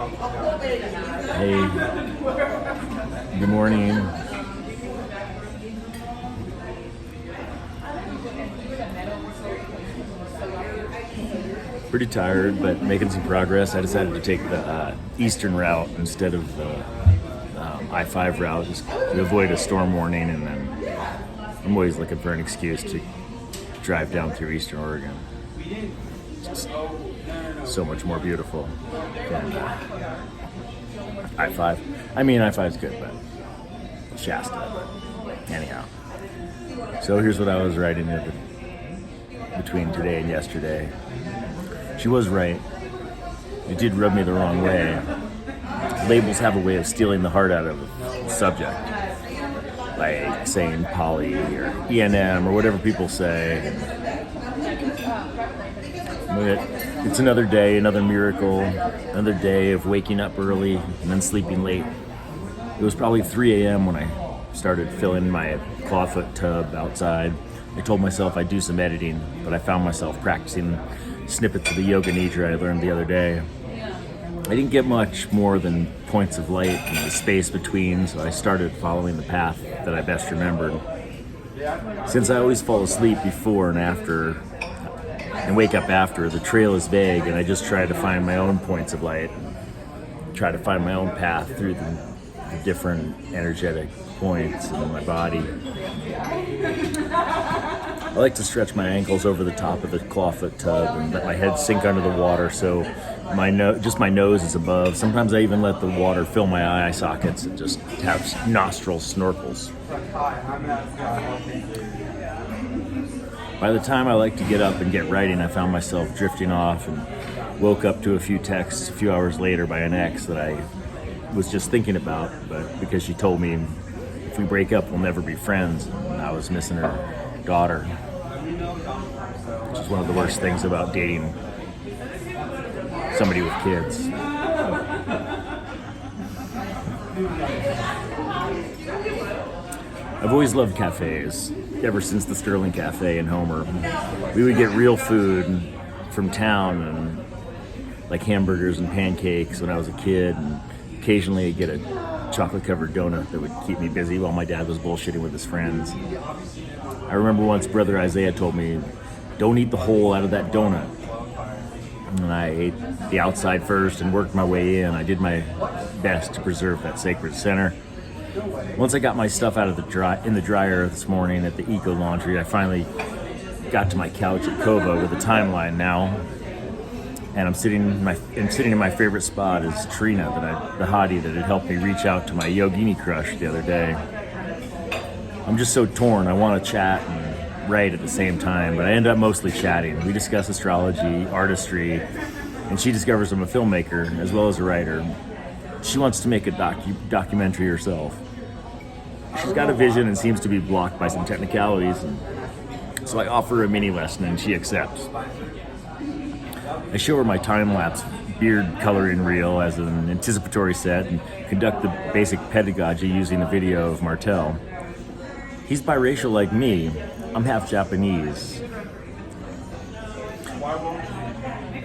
Hey, good morning. Pretty tired, but making some progress. I decided to take the eastern route instead of the I-5 route, just to avoid a storm warning, and then I'm always looking for an excuse to drive down through eastern Oregon. It's just so much more beautiful than I-5. I mean, I-5's good, but Shasta. But anyhow, so here's what I was writing between today and yesterday. She was right. It did rub me the wrong way. Labels have a way of stealing the heart out of the subject, like saying poly or ENM or whatever people say. But it's another day, another miracle, another day of waking up early and then sleeping late. It was probably 3 a.m. when I started filling my clawfoot tub outside. I told myself I'd do some editing, but I found myself practicing snippets of the Yoga Nidra I learned the other day. I didn't get much more than points of light and the space between, so I started following the path that I best remembered. Since I always fall asleep before and after and wake up after, the trail is vague, and I just try to find my own points of light, try to find my own path through the different energetic points in my body. I like to stretch my ankles over the top of the clawfoot tub and let my head sink under the water so just my nose is above. Sometimes I even let the water fill my eye sockets and just have nostril snorkels. By the time I like to get up and get writing, I found myself drifting off and woke up to a few texts a few hours later by an ex that I was just thinking about, but because she told me if we break up, we'll never be friends, and I was missing her daughter, which is one of the worst things about dating somebody with kids. I've always loved cafes, ever since the Sterling Cafe in Homer. We would get real food from town, and like hamburgers and pancakes when I was a kid, and occasionally I'd get a chocolate-covered donut that would keep me busy while my dad was bullshitting with his friends. I remember once Brother Isaiah told me, "Don't eat the hole out of that donut." And I ate the outside first and worked my way in. I did my best to preserve that sacred center. Once I got my stuff out of in the dryer this morning at the Eco Laundry, I finally got to my couch at Kova with a timeline now. And I'm sitting in my favorite spot is Trina, the hottie that had helped me reach out to my yogini crush the other day. I'm just so torn. I want to chat and write at the same time, but I end up mostly chatting. We discuss astrology, artistry, and she discovers I'm a filmmaker as well as a writer. She wants to make a documentary herself. She's got a vision and seems to be blocked by some technicalities, and so I offer her a mini lesson and she accepts. I show her my time-lapse beard coloring reel as an anticipatory set and conduct the basic pedagogy using a video of Martel. He's biracial like me. I'm half Japanese.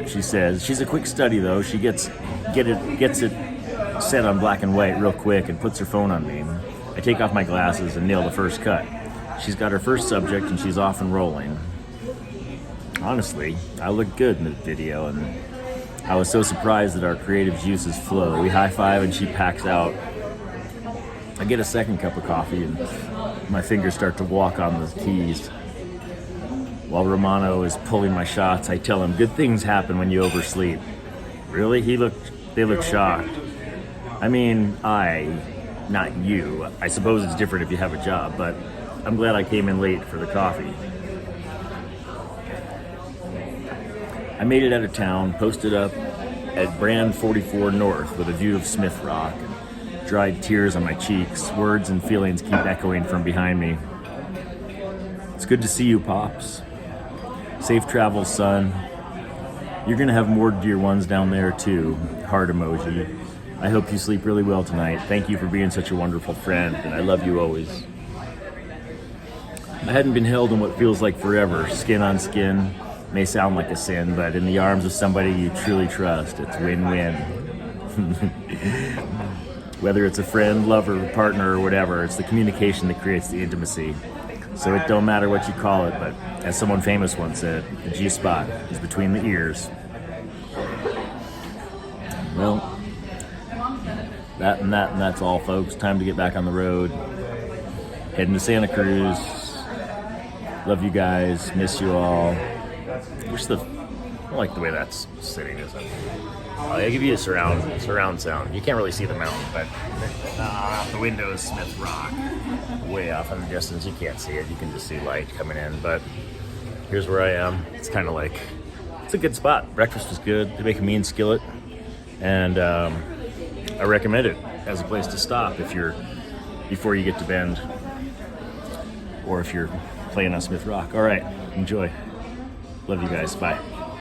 She says she's a quick study though. She gets it set on black and white real quick and puts her phone on me. I take off my glasses and nail the first cut. She's got her first subject and she's off and rolling. Honestly, I look good in the video, and I was so surprised that our creative juices flow. We high-five and she packs out. I get a second cup of coffee and my fingers start to walk on the keys. While Romano is pulling my shots, I tell him, "Good things happen when you oversleep." Really? They look shocked. I mean, not you. I suppose it's different if you have a job, but I'm glad I came in late for the coffee. I made it out of town, posted up at Brand 44 North with a view of Smith Rock, and dried tears on my cheeks. Words and feelings keep echoing from behind me. It's good to see you, Pops. Safe travels, son. You're gonna have more dear ones down there too. Heart emoji. I hope you sleep really well tonight. Thank you for being such a wonderful friend, and I love you always. I hadn't been held in what feels like forever, skin on skin. May sound like a sin, but in the arms of somebody you truly trust, it's win-win. Whether it's a friend, lover, partner, or whatever, it's the communication that creates the intimacy. So it don't matter what you call it, but as someone famous once said, the G-spot is between the ears. Well, that's all, folks. Time to get back on the road. Heading to Santa Cruz. Love you guys. Miss you all. I don't like the way that's sitting, is it? I'll give you a surround sound. You can't really see the mountain, but the window is Smith Rock. Way off in the distance. You can't see it. You can just see light coming in. But here's where I am. It's kind of like, it's a good spot. Breakfast was good. They make a mean skillet. And I recommend it as a place to stop before you get to Bend, or if you're playing on Smith Rock. All right, enjoy. Love you guys. Bye.